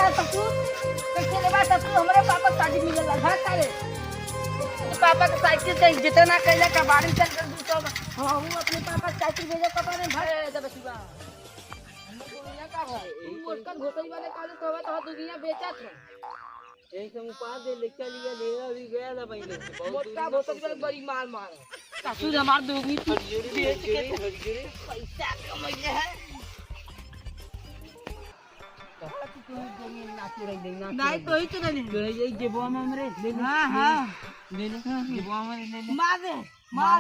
ला ससुर कैसे ले बा ससुर हमरे पापा शादी मिले ला घर सारे पापा के साइकिल से जितना कैला का बाड़ी चल कर दूसरा हां हम अपने पापा साइकिल भेजे पापा ने भरे दे बसिबा हम दुनिया का भाई मोटका घोसई वाले काले तो दुनिया बेचा था एक से उपास दे लेके लिया लेना भी गया था पहले मोटका घोसई वाले बड़ी मार मार ससुर हमार दोगी बेच के पैसा कमाइले है नहीं तो ही तो नहीं ये जेबवा में हमरे ले ले हां हां ले ले जेबवा में ले ले मार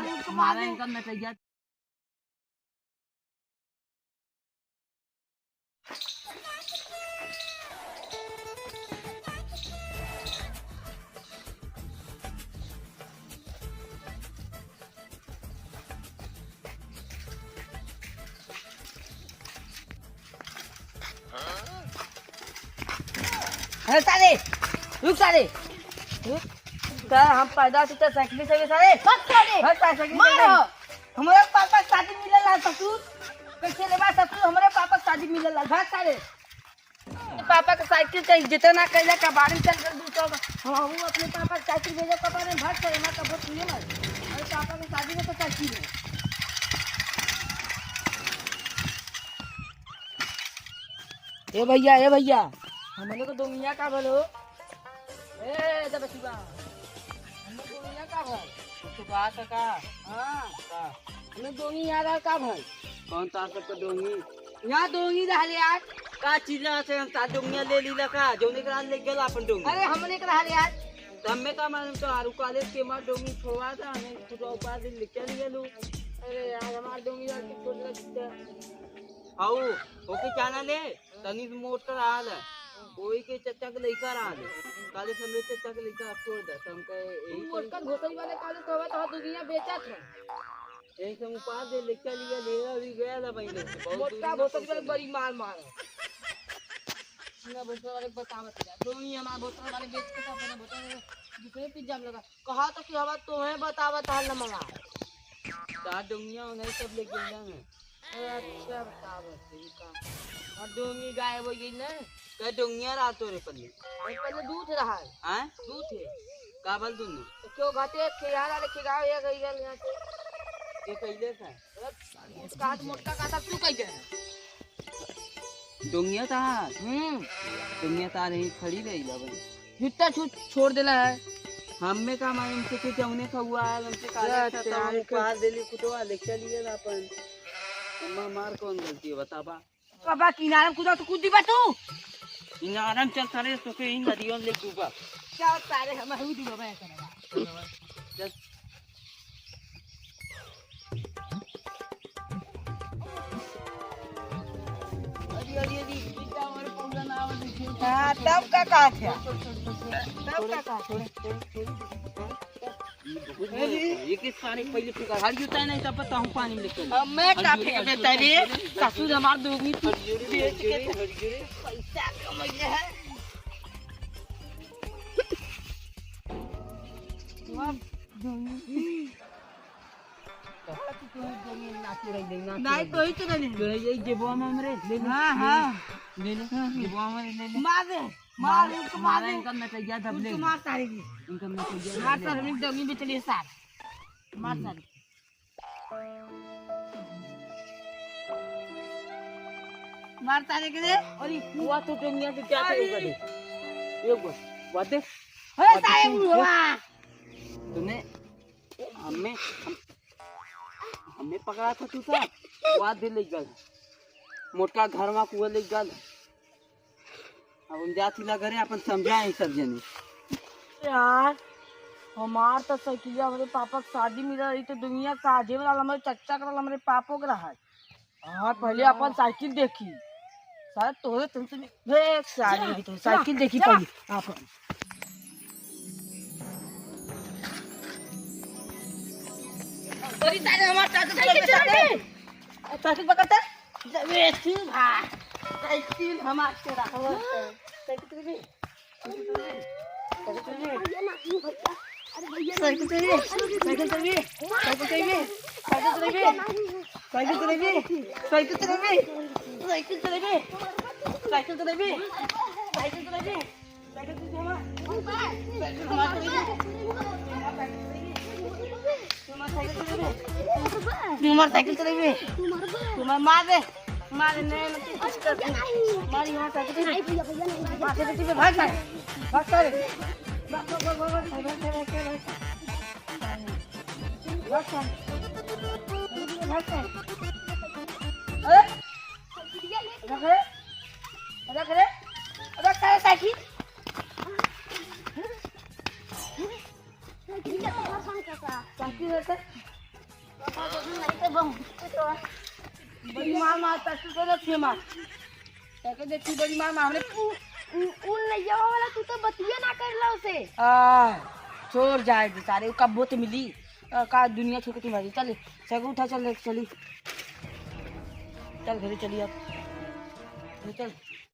दे उसको मार दे इनका नतीजा है सारे रुक सारे का हम पैदा से तो साइकिल से सारे बस सारे हर साइकिल मारो हमारे पापा शादी मिले ला ससुर कैसे ले बा ससुर हमारे पापा शादी मिले ला घर सारे पापा के साइकिल से जितना कैला का बाड़ी चल कर दूसरा हम अपने पापा साइकिल भेजे पापा ने भर से ना कब सुने ना अरे पापा की शादी में तो साइकिल है ए भैया हमने को दुनिया का बोलो ए जब शिवा हमने दुनिया का भाई तो बात का हां का हमने दुनिया का भाई कौन ता सब दोंगी यहां दुनिया रहले यार का चीज से हम ता दुनिया ले ली लका जोने करा ले गेल अपन दोंगी अरे हमने के रहले यार हमें का मालूम तो आरु कॉलेज के मार दोंगी छोड़ा था हमें खुद उपास लेके लिए लो अरे यार हमार दुनिया की छोड़ लगता आओ ओके जाना ले तनी मोट कर आ ले कोई के चच्चा के लेकर आ ले काले समय चच्चा के लेकर छोड़ दे हम के यही मोटका घोसई वाले काले तो दुनिया बेचा था यही से उपास दे लेके लिया लेना भी गया था पहले मोटका घोसई वाले बड़ी मार मार ना बोतल वाले बतावत यार दुनिया हमार बोतल वाले बेच के अपने बोतल दूसरे पिज्जा में लगा कहा तो कि हवा तुम्हें बतावत हाल न मंगा ता दुनिया नहीं सब लेके जाना अच्छा बतावत सही का और डोंगी गायब हो गई ना का डोंगिया रातों रे पल्ले पहले दूध रहा है हैं दूध है काबल दुनु तो क्यों घाटे खियारा वाले खिगाओ ये गई गल यहां से ये कइले था काट मोटका काटा तू कह दे डोंगिया था डोंगिया था नहीं खड़ी रही लबन हिट्टा छोड़ देला है हमें का मालूम से कि जौने का हुआ है हमसे काले था हम पार देली कुटवा लेके लिए ना अपन अम्मा मार कौन गलती है बताबा बाबा किनारे कूदा तो कूद दीबा तू इन आराम चल सारे तो के इन नदियों ले डूबा क्या सारे हम हु दी बाबा करेगा चल अरे सीधा और पूरा नाव लिखे हां तब का काट है तब का काट ये किस पानी पहले फेंका हर जुता नहीं तब पता हूं पानी में लेके मैं का फेंक देता रे ससुर हमार दोगी बेच के पैसा कमाइले है नहीं तो ही तो नहीं ये जेबवा में हमरे ले ले हां हां ले ले जेबवा में ले ले मार दे मार उसको मार दे इनका नतीजा दब ले उसको मार सारेगी इनका नतीजा मार सारे में दंगी बेचली सार मार सारे मार सारे के दे अरे हुआ तो दुनिया से क्या करेगा दे एक बात दे अरे सारे हुआ तूने हमें पकड़ा था तू सा वाद दे ले गल मोटका घर में कुआ ले गल अब हम जाती ला घरे अपन समझाए सब जने यार हमार तो सकिया हमारे पापा की शादी मिल रही तो दुनिया काजे वाला हमारे चच्चा का हमारे पापो का रहा हाँ पहले अपन साइकिल देखी सारे तोरे तुमसे सारी तो साइकिल देखी पहले अपन सारे हमारे साइकिल पकड़ते साइकिल हमारे साइकिल साइकिल चलाइए साइकिल से हमारा तुम्हारा साइकिल चलाइए तुम्हारा मार दे नहीं मतलब कुछ कर मारी वहाँ साइकिल माथे पे टिपे भाग कर भाग कर बड़ी मार मारता तो रखिए मार क्या देखी बड़ी मार हमने उन नहीं जावा वाला तू तो बतिया ना कर ला उसे चोर जाए बेचारे कब बोत मिली का दुनिया छोड़ के तुम्हारी चल सगू उठा चल चली चल घरे चली अब चल